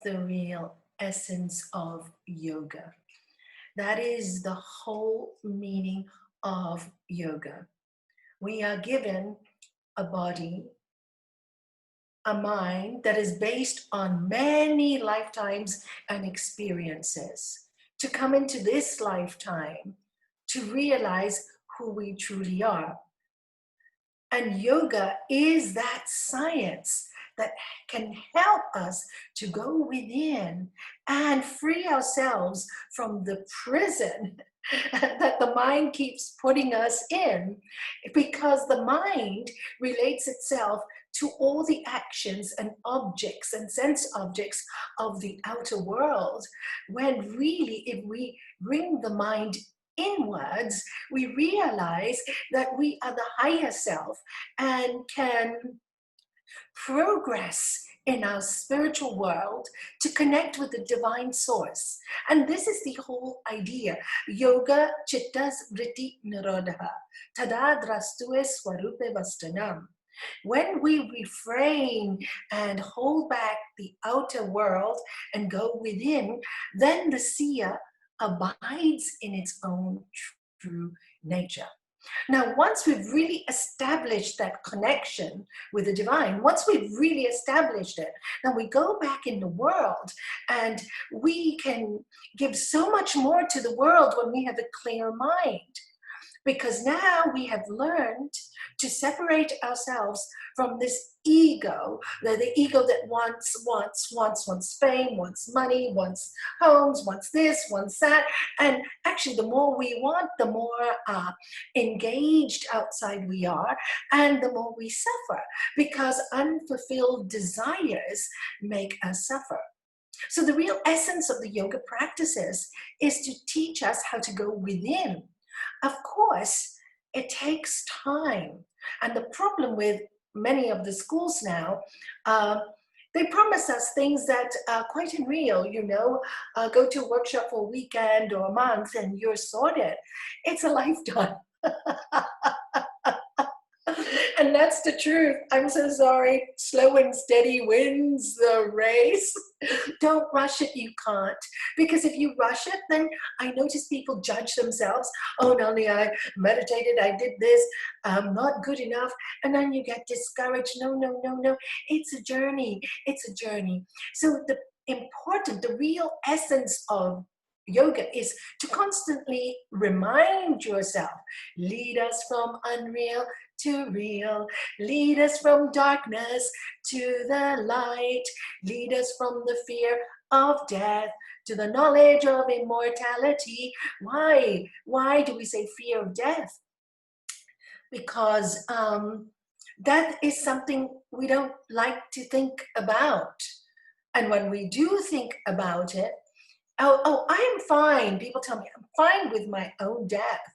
the real essence of yoga. That is the whole meaning of yoga. We are given a body, a mind that is based on many lifetimes and experiences to come into this lifetime to realize who we truly are. And yoga is that science that can help us to go within and free ourselves from the prison that the mind keeps putting us in, because the mind relates itself to all the actions and objects and sense objects of the outer world, when really, if we bring the mind inwards, we realize that we are the higher self and can progress in our spiritual world to connect with the divine source. And this is the whole idea. Yoga chittas vritti nirodha tada drastue swarupe vastanam. When we refrain and hold back the outer world and go within, then the seer abides in its own true nature. Now, once we've really established that connection with the divine, once we've really established it, then we go back in the world and we can give so much more to the world when we have a clear mind. Because now we have learned to separate ourselves from this ego, the ego that wants fame, wants money, wants homes, wants this, wants that. And actually, the more we want, the more engaged outside we are, and the more we suffer, because unfulfilled desires make us suffer. So the real essence of the yoga practices is to teach us how to go within. Of course, it takes time. And the problem with many of the schools now, they promise us things that are quite unreal, go to a workshop for a weekend or a month and you're sorted. It's a lifetime. And that's the truth. I'm so sorry. Slow and steady wins the race. Don't rush it, you can't. Because if you rush it, then I notice people judge themselves. Oh, Nalanie, I meditated, I did this, I'm not good enough. And then you get discouraged. No. It's a journey. It's a journey. So the real essence of yoga is to constantly remind yourself, lead us from unreal to real, lead us from darkness to the light, lead us from the fear of death to the knowledge of immortality. Why do we say fear of death? Because that is something we don't like to think about. And when we do think about it, oh, I'm fine. People tell me I'm fine with my own death.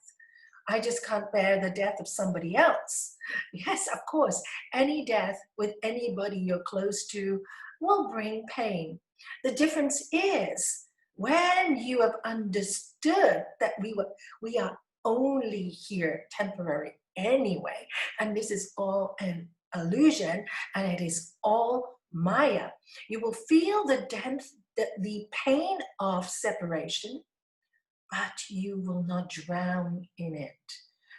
I just can't bear the death of somebody else. Yes, of course, any death with anybody you're close to will bring pain. The difference is when you have understood that we are only here temporary anyway, and this is all an illusion, and it is all Maya. You will feel the pain of separation, but you will not drown in it.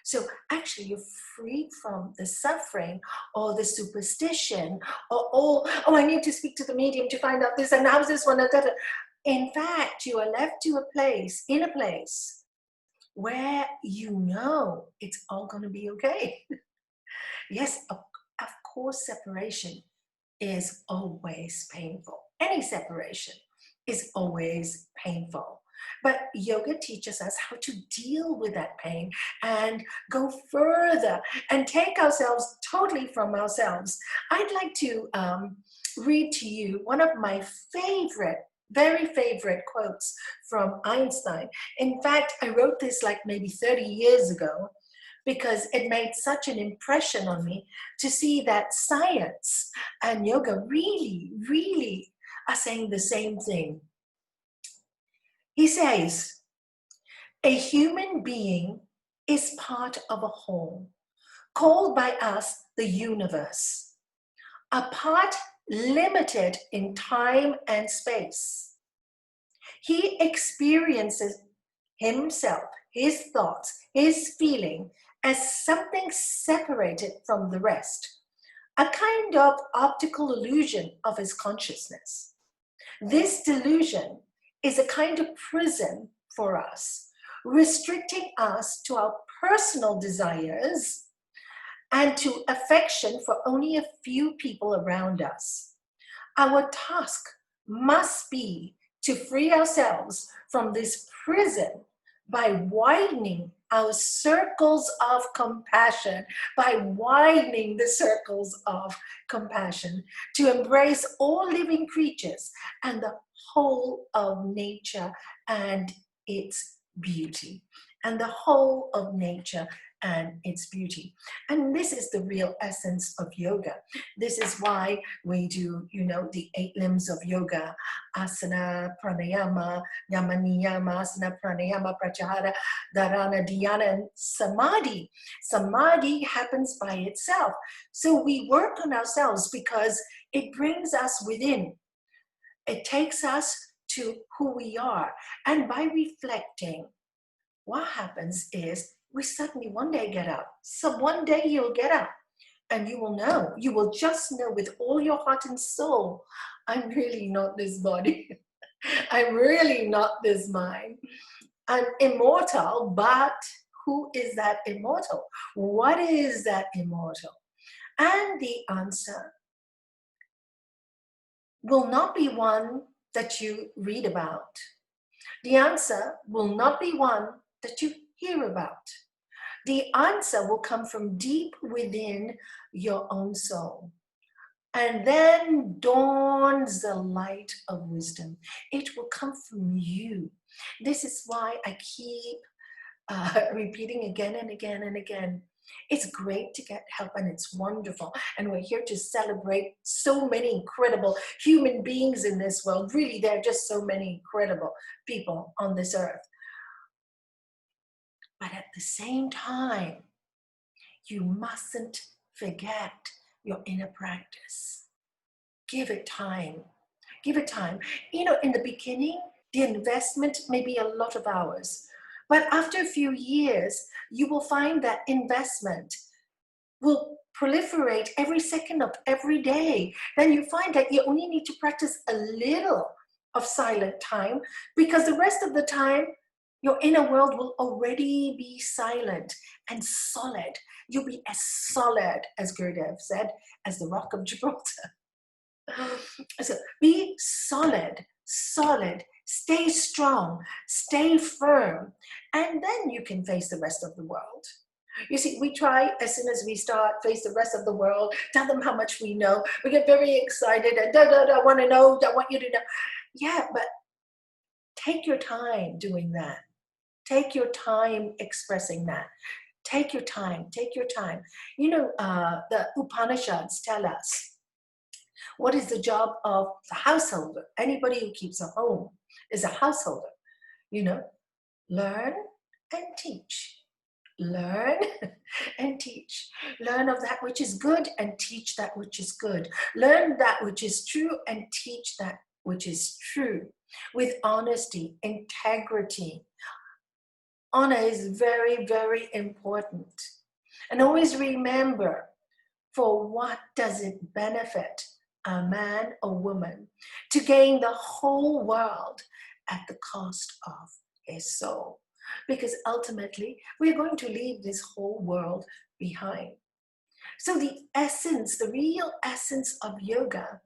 So actually you're free from the suffering or the superstition or oh, I need to speak to the medium to find out this and how's this one. In fact, you are left in a place where you know it's all going to be okay. Yes, of course, separation is always painful. Any separation is always painful. But yoga teaches us how to deal with that pain and go further and take ourselves totally from ourselves. I'd like to read to you one of my very favorite quotes from Einstein. In fact, I wrote this like maybe 30 years ago because it made such an impression on me to see that science and yoga really are saying the same thing. He says, a human being is part of a whole, called by us the universe. A part limited in time and space. He experiences himself, his thoughts, his feeling as something separated from the rest, a kind of optical illusion of his consciousness. This delusion is a kind of prison for us, restricting us to our personal desires and to affection for only a few people around us. Our task must be to free ourselves from this prison by widening our circles of compassion, by widening the circles of compassion, to embrace all living creatures and the whole of nature and its beauty, and the whole of nature and its beauty. And this is the real essence of yoga. This is why we do, the 8 limbs of yoga: asana, pranayama, yama niyama, asana, pranayama, pratyahara, dharana, dhyana, and samadhi. Samadhi happens by itself. So we work on ourselves because it brings us within. It takes us to who we are. And by reflecting, what happens is we suddenly one day get up. So one day you'll get up and you will know, you will just know with all your heart and soul, I'm really not this body. I'm really not this mind. I'm immortal, but who is that immortal? What is that immortal? And the answer will not be one that you read about. The answer will not be one that you hear about. The answer will come from deep within your own soul. And then dawns the light of wisdom. It will come from you. This is why I keep repeating again and again and again. It's great to get help and it's wonderful. And we're here to celebrate so many incredible human beings in this world. Really, there are just so many incredible people on this earth. But at the same time, you mustn't forget your inner practice. Give it time. Give it time. In the beginning, the investment may be a lot of hours. But after a few years, you will find that investment will proliferate every second of every day. Then you find that you only need to practice a little of silent time, because the rest of the time, your inner world will already be silent and solid. You'll be as solid, as Gurudev said, as the rock of Gibraltar. So be solid, stay strong, stay firm, and then you can face the rest of the world. You see, we try, as soon as we start, face the rest of the world, tell them how much we know. We get very excited and I want to know, I want you to know. Yeah, but take your time doing that. Take your time expressing that. Take your time, take your time. The Upanishads tell us, what is the job of the householder? Anybody who keeps a home is a householder. Learn and teach. Learn and teach. Learn of that which is good and teach that which is good. Learn that which is true and teach that which is true. With honesty, integrity. Honor is very, very important. And always remember, for what does it benefit a man or woman to gain the whole world at the cost of his soul? Because ultimately, we're going to leave this whole world behind. So the essence, the real essence of yoga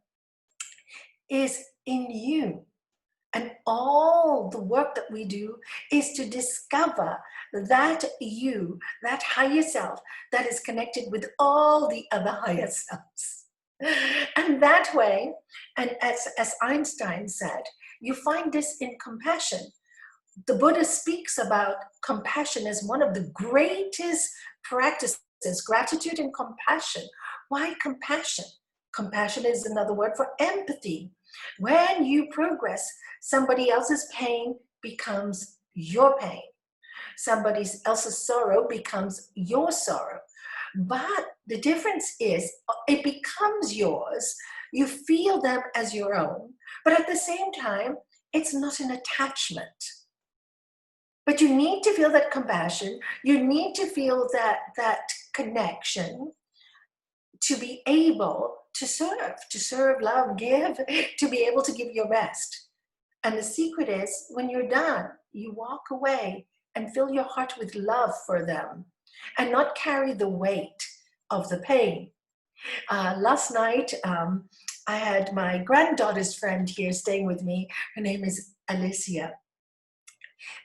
is in you. And all the work that we do is to discover that you, that higher self, that is connected with all the other higher selves. And that way, and as Einstein said, you find this in compassion. The Buddha speaks about compassion as one of the greatest practices, gratitude and compassion. Why compassion? Compassion is another word for empathy. When you progress, somebody else's pain becomes your pain. Somebody else's sorrow becomes your sorrow. But the difference is it becomes yours You feel them as your own, but at the same time, it's not an attachment. But you need to feel that compassion. You need to feel that connection to be able to serve, love, give, to be able to give your best. And the secret is, when you're done, you walk away and fill your heart with love for them and not carry the weight of the pain. Last night, I had my granddaughter's friend here staying with me. Her name is Alicia.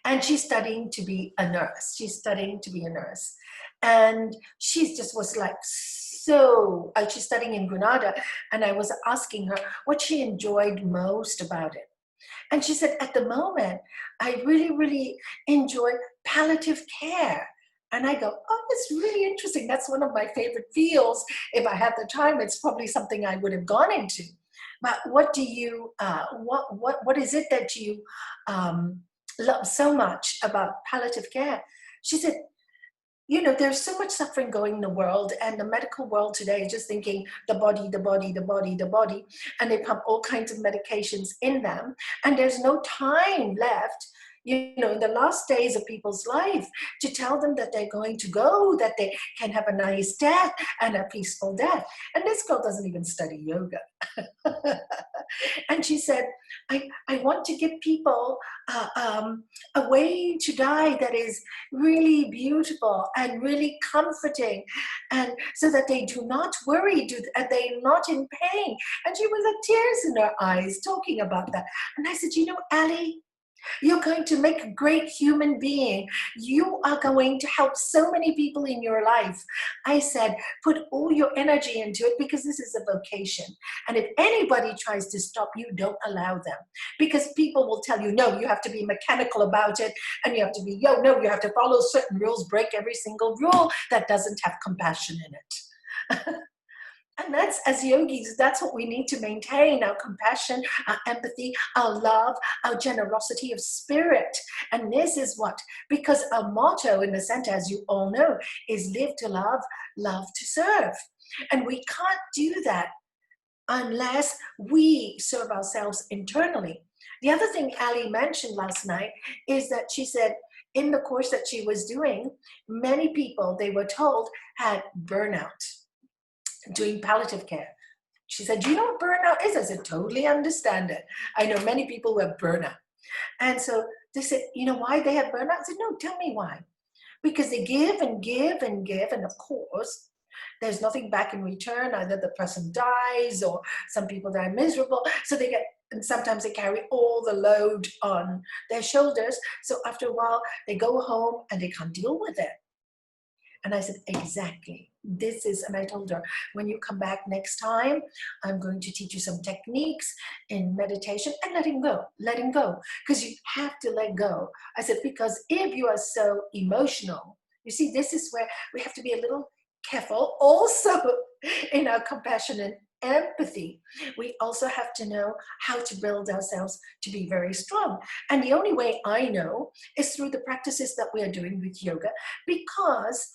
And she's studying to be a nurse. She's studying to be a nurse. And she just was like, she's studying in Granada. And I was asking her what she enjoyed most about it. And she said, at the moment, I really, really enjoy palliative care. And I go, oh, that's really interesting. That's one of my favorite fields. If I had the time, it's probably something I would have gone into. But what do you, what is it that you love so much about palliative care? She said, you know, there's so much suffering going in the world, and the medical world today is just thinking the body, the body, the body, the body, and they pump all kinds of medications in them, and there's no time left, you know, in the last days of people's life to tell them that they're going to go, that they can have a nice death and a peaceful death. And this girl doesn't even study yoga. And she said, I want to give people a way to die that is really beautiful and really comforting, and so that they do not worry, they're not in pain. And she was like tears in her eyes talking about that. And I said, you know, Ali, you're going to make a great human being. You are going to help so many people in your life. I said, put all your energy into it, because this is a vocation. And if anybody tries to stop you, don't allow them. Because people will tell you, no, you have to be mechanical about it. And you have to be, no, you have to follow certain rules, break every single rule that doesn't have compassion in it. And that's, as yogis, that's what we need to maintain: our compassion, our empathy, our love, our generosity of spirit. And this is what, because our motto in the center, as you all know, is live to love, love to serve. And we can't do that unless we serve ourselves internally. The other thing Ali mentioned last night is that she said in the course that she was doing, many people, they were told, had burnout doing palliative care. She said, do you know what burnout is? I said, totally understand it. I know many people who have burnout. And so they said, you know why they have burnout? I said, no, tell me why. Because they give and give and give, and of course, there's nothing back in return. Either the person dies or some people die miserable. So they get, and sometimes they carry all the load on their shoulders. So after a while, they go home and they can't deal with it. And I said, exactly. This is, and I told her, when you come back next time, I'm going to teach you some techniques in meditation and letting go, because you have to let go. I said, because if you are so emotional, you see, this is where we have to be a little careful also in our compassion and empathy. We also have to know how to build ourselves to be very strong. And the only way I know is through the practices that we are doing with yoga, because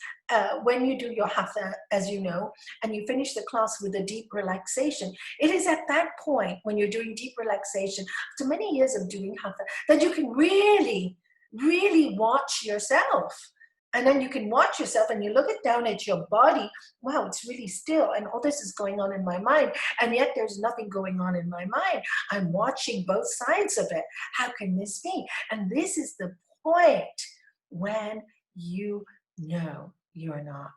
when you do your hatha, as you know, and you finish the class with a deep relaxation, it is at that point when you're doing deep relaxation, after many years of doing hatha, that you can really, really watch yourself. And then you can watch yourself and you look down at your body. Wow, it's really still. And all this is going on in my mind. And yet there's nothing going on in my mind. I'm watching both sides of it. How can this be? And this is the point when you know you're not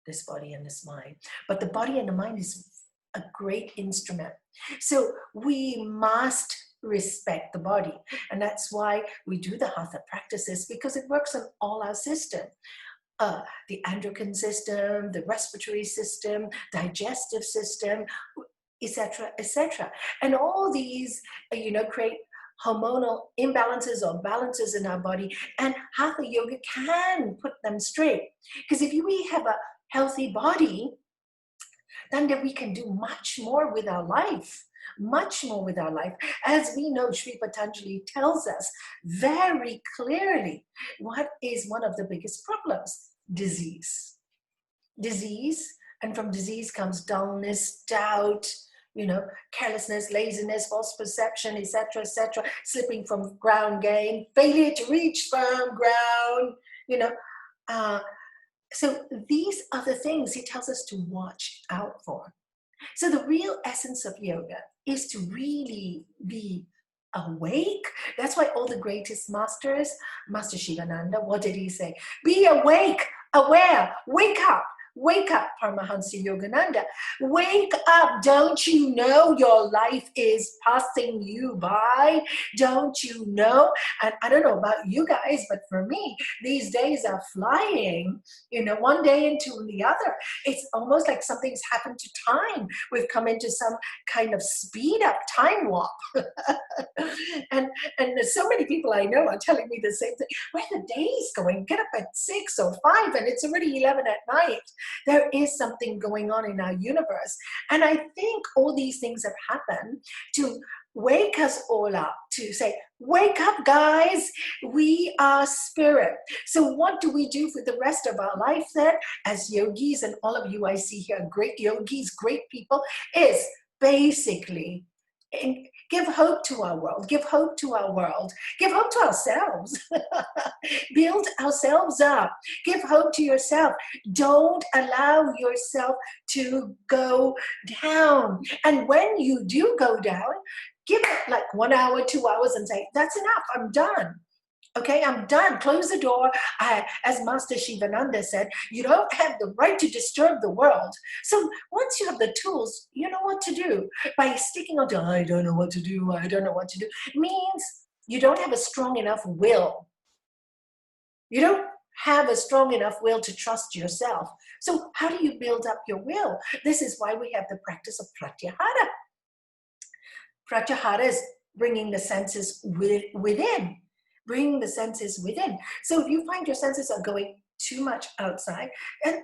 this body and this mind. But the body and the mind is a great instrument. So we must respect the body. And that's why we do the hatha practices, because it works on all our system. The endocrine system, the respiratory system, digestive system, etc., etc. And all these, create hormonal imbalances or balances in our body, and hatha yoga can put them straight. Because if we have a healthy body, then we can do much more with our life. Much more with our life. As we know, Sri Patanjali tells us very clearly what is one of the biggest problems: disease. Disease, and from disease comes dullness, doubt, carelessness, laziness, false perception, etc., slipping from ground gain, failure to reach firm ground, you know. Uh, so these are the things he tells us to watch out for. So the real essence of yoga is to really be awake. That's why all the greatest masters, Master Shivananda, what did he say? Be awake, aware, wake up, Paramahansa Yogananda. Wake up, don't you know your life is passing you by? Don't you know? And I don't know about you guys, but for me, these days are flying, one day into the other. It's almost like something's happened to time. We've come into some kind of speed up time warp. and there's so many people I know are telling me the same thing. Where the day's going? Get up at 6 or 5 and it's already 11 at night. There is something going on in our universe. And I think all these things have happened to wake us all up, to say, wake up, guys, we are spirit. So what do we do for the rest of our life then, as yogis, and all of you I see here, great yogis, great people, is basically give hope to our world, give hope to our world, give hope to ourselves, build ourselves up, give hope to yourself. Don't allow yourself to go down. And when you do go down, give it like 1 hour, 2 hours and say, that's enough, I'm done. Okay, I'm done. Close the door. As Master Shivananda said, you don't have the right to disturb the world. So once you have the tools, you know what to do. By sticking out to, I don't know what to do, means you don't have a strong enough will. You don't have a strong enough will to trust yourself. So how do you build up your will? This is why we have the practice of pratyahara. Pratyahara is bringing the senses within. Bring the senses within. So if you find your senses are going too much outside, and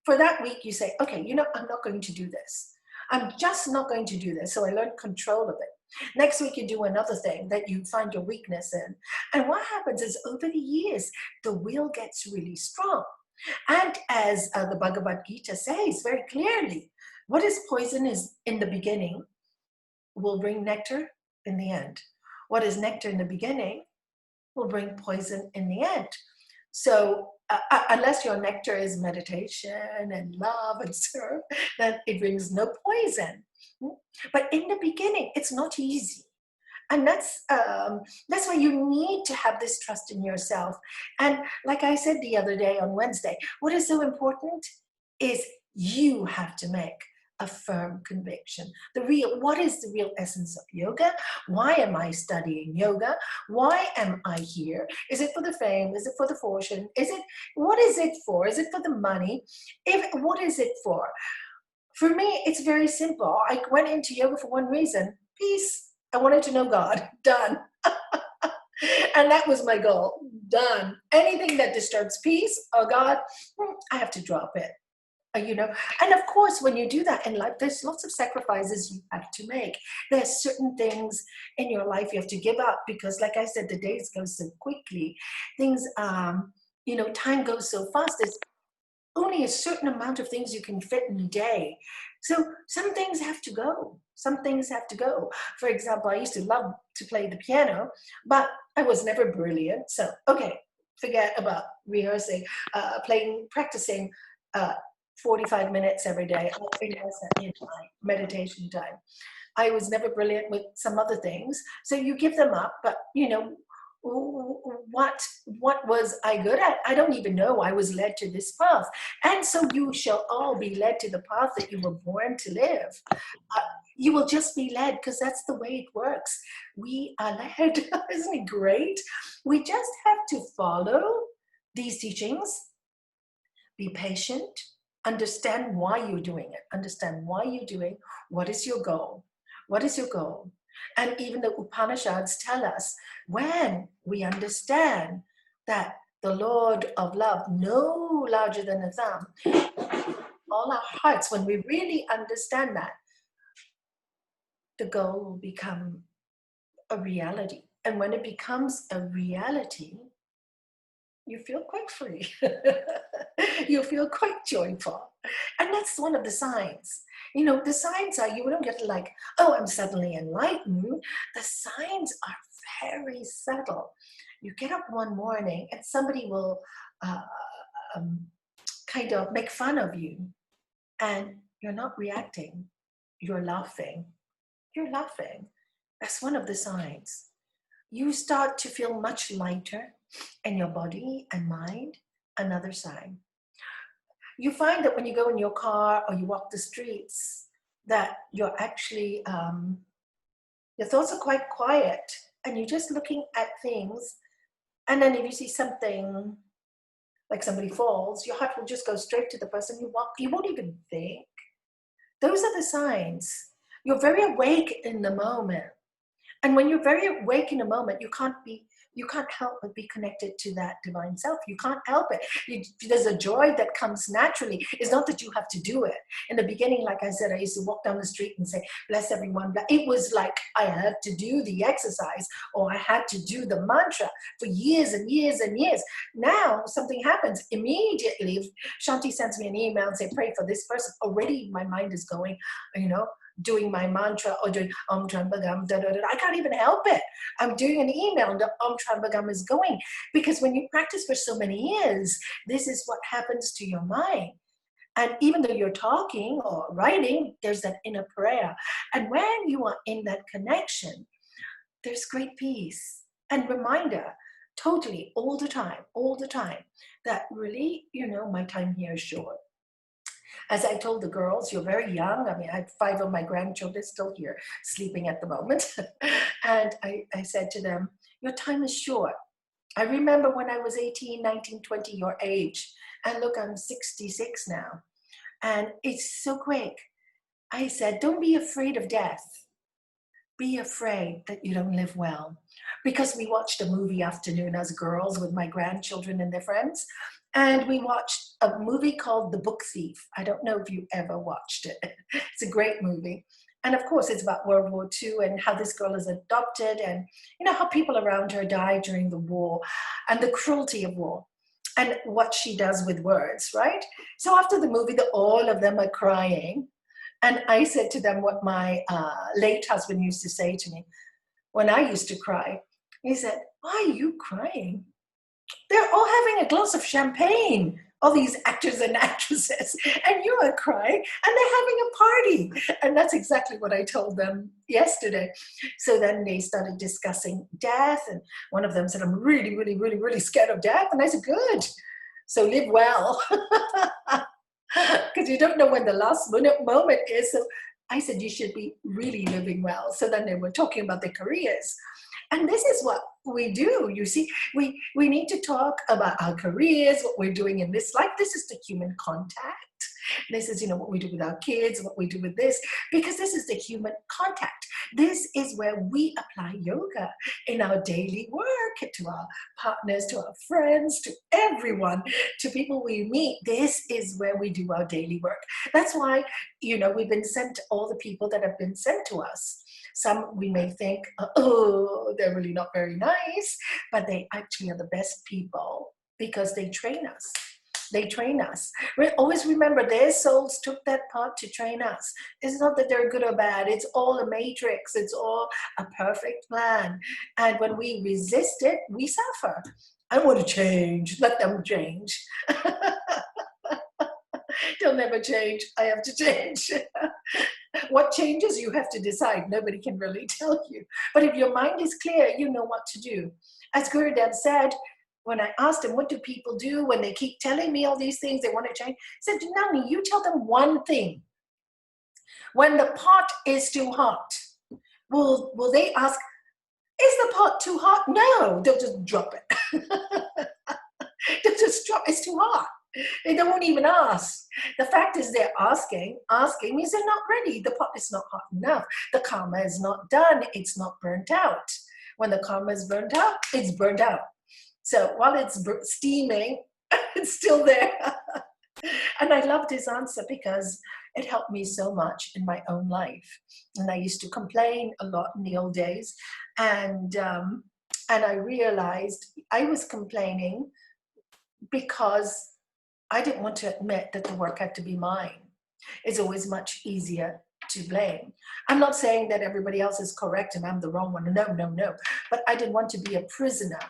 for that week you say, okay, I'm not going to do this. I'm just not going to do this. So I learned control of it. Next week you do another thing that you find your weakness in. And what happens is over the years, the will gets really strong. And as the Bhagavad Gita says very clearly, what is poison is in the beginning will bring nectar in the end. What is nectar in the beginning will bring poison in the end. So unless your nectar is meditation and love and serve, then it brings no poison. But in the beginning, it's not easy. And that's why you need to have this trust in yourself. And like I said the other day on Wednesday, what is so important is you have to make a firm conviction. What is the real essence of yoga? Why am I studying yoga? Why am I here? Is it for the fame? Is it for the fortune? What is it for? Is it for the money? What is it for? For me, it's very simple. I went into yoga for one reason: peace. I wanted to know God. Done. And that was my goal. Done. Anything that disturbs peace or God, I have to drop it. And of course, when you do that in life, there's lots of sacrifices you have to make. There's certain things in your life you have to give up because, like I said, the days go so quickly. Things, time goes so fast. There's only a certain amount of things you can fit in a day. So some things have to go. Some things have to go. For example, I used to love to play the piano, but I was never brilliant. So, okay, forget about rehearsing, practicing 45 minutes every day. I'll rehearse that in my meditation time. I was never brilliant with some other things. So you give them up, but what was I good at? I don't even know. I was led to this path. And so you shall all be led to the path that you were born to live. You will just be led because that's the way it works. We are led. Isn't it great? We just have to follow these teachings, be patient, understand why you're doing it, understand why you're doing, what is your goal? What is your goal? And even the Upanishads tell us, when we understand that the Lord of love, no larger than a thumb, all our hearts, when we really understand that, the goal will become a reality. And when it becomes a reality, you feel quite free. You feel quite joyful. And that's one of the signs. You know, the signs are, you don't get like, oh, I'm suddenly enlightened. The signs are very subtle. You get up one morning and somebody will uh, um, kind of make fun of you, and you're not reacting. You're laughing. You're laughing. That's one of the signs. You start to feel much lighter in your body and mind. Another sign. You find that when you go in your car or you walk the streets, that you're actually, your thoughts are quite quiet and you're just looking at things. And then if you see something like somebody falls, your heart will just go straight to the person you walk. You won't even think. Those are the signs. You're very awake in the moment. And when you're very awake in a moment, you can't help but be connected to that divine self. You can't help it. There's a joy that comes naturally. It's not that you have to do it. In the beginning, like I said, I used to walk down the street and say, bless everyone. It was like I had to do the exercise or I had to do the mantra for years and years and years. Now something happens immediately. Shanti sends me an email and say, pray for this person. Already my mind is going, you know, doing my mantra or doing Om Trambagam, da, da, da. I can't even help it. I'm doing an email and the Om Trambagam is going. Because when you practice for so many years, this is what happens to your mind. And even though you're talking or writing, there's that inner prayer. And when you are in that connection, there's great peace. And reminder, totally, all the time, that really, you know, my time here is short. As I told the girls, you're very young. I mean, I have 5 of my grandchildren still here, sleeping at the moment. And I said to them, your time is short. I remember when I was 18, 19, 20, your age. And look, I'm 66 now. And it's so quick. I said, don't be afraid of death. Be afraid that you don't live well. Because we watched a movie afternoon as girls with my grandchildren and their friends. And we watched a movie called The Book Thief. I don't know if you ever watched it. It's a great movie. And of course, it's about World War II and how this girl is adopted and, you know, how people around her die during the war and the cruelty of war and what she does with words, right? So after the movie, all of them are crying. And I said to them what my late husband used to say to me when I used to cry. He said, why are you crying? They're all having a glass of champagne, all these actors and actresses, and you are crying, and they're having a party. And that's exactly what I told them yesterday. So then they started discussing death, and one of them said, I'm really, really, really, really scared of death. And I said, good. So live well. Because you don't know when the last moment is. So I said, you should be really living well. So then they were talking about their careers. And this is what we do. You see, we need to talk about our careers, what we're doing in this life. This is the human contact. This is, you know, what we do with our kids, what we do with this, because this is the human contact. This is where we apply yoga in our daily work, to our partners, to our friends, to everyone, to people we meet. This is where we do our daily work. That's why, you know, we've been sent to all the people that have been sent to us. Some we may think, oh, they're really not very nice, but they actually are the best people because they train us. They train us. Always remember, their souls took that part to train us. It's not that they're good or bad. It's all a matrix. It's all a perfect plan. And when we resist it, we suffer. I want to change. Let them change. They'll never change. I have to change. What changes, you have to decide. Nobody can really tell you. But if your mind is clear, you know what to do. As Gurudev said, when I asked him, what do people do when they keep telling me all these things, they want to change? He said, Nalanie, you tell them one thing. When the pot is too hot, will they ask, is the pot too hot? No, they'll just drop it. They'll just drop, it's too hot. They won't even ask. The fact is they're asking means they're not ready. The pot is not hot enough. The karma is not done. It's not burnt out. When the karma is burnt out, it's burnt out. So while it's steaming, it's still there. And I loved his answer because it helped me so much in my own life. And I used to complain a lot in the old days. And I realized I was complaining because I didn't want to admit that the work had to be mine. It's always much easier to blame. I'm not saying that everybody else is correct and I'm the wrong one. No, no, no. But I didn't want to be a prisoner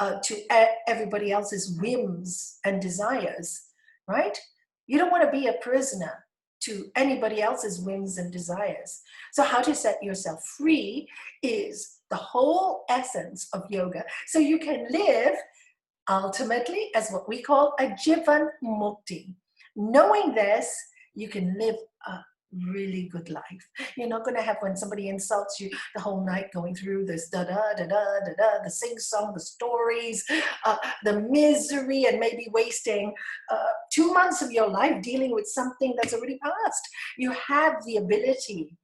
to everybody else's whims and desires, right? You don't want to be a prisoner to anybody else's whims and desires. So how to set yourself free is the whole essence of yoga. So you can live ultimately as what we call a jivan mukti. Knowing this, you can live a really good life. You're not going to have, when somebody insults you, the whole night going through this da da da da da da, the sing song, the stories, the misery, and maybe wasting 2 months of your life dealing with something that's already passed. You have the ability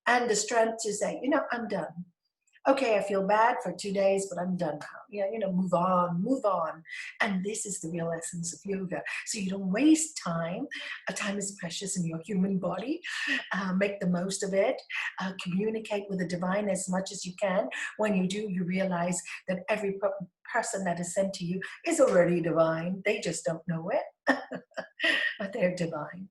and the strength to say, you know, I'm done. Okay, I feel bad for 2 days, but I'm done now. Yeah, you know, move on, move on. And this is the real essence of yoga. So you don't waste time. Time is precious in your human body. Make the most of it. Communicate with the divine as much as you can. When you do, you realize that every person that is sent to you is already divine. They just don't know it, but they're divine.